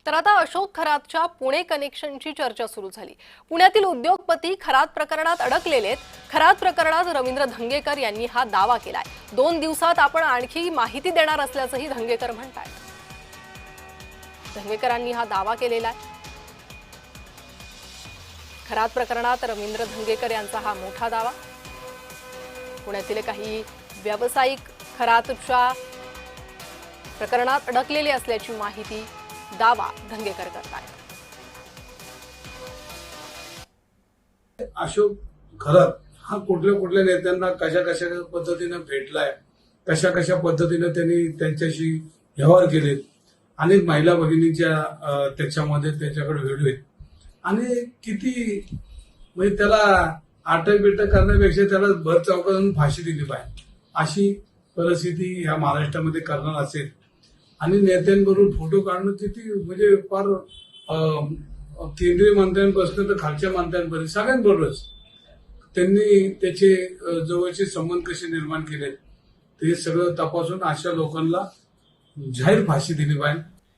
तर आता अशोक खरातच्या पुणे कनेक्शनची चर्चा सुरू झाली। पुण्यातील उद्योगपती खरात प्रकरणात अडकलेले आहेत। खरात प्रकरणात रवींद्र धंगेकर यांनी हा दावा केलाय। 2 दिवसात आपण आणखी माहिती देणार असल्याचंही धंगेकर म्हणतात। धंगेकरांनी हा दावा केलेला आहे। खरात प्रकरणात रवींद्र धंगेकर यांचा हा मोठा दावा। पुण्यातील काही व्यावसायिक खरातच्या प्रकरणात अडकलेले असल्याची माहिती दावा धंगेकर करतात। अशोक खरात हा कुठल्या नेत्यांना कशा पद्धतीने भेटलाय, कशा पद्धतीने त्यांनी त्यांच्याशी व्यवहार केलेत। अनेक महिला भगिनींच्या त्याच्यामध्ये त्याच्याकडे व्हिडिओ आहेत आणि किती म्हणजे त्याला अटक बिटक करण्यापेक्षा त्याला भर चौकातून फाशी दिली पाहिजे अशी परिस्थिती ह्या महाराष्ट्रामध्ये करणार असेल। आणि नेत्यांबरोबर फोटो काढणं किती म्हणजे फार केंद्रीय मंत्र्यांपासून तर खालच्या मंत्र्यांपर्यंत सगळ्यांबरोबरच त्यांनी त्याचे जवळचे संबंध कसे निर्माण केले ते सगळं तपासून अशा लोकांना जाहीर फाशी दिली पाहिजे।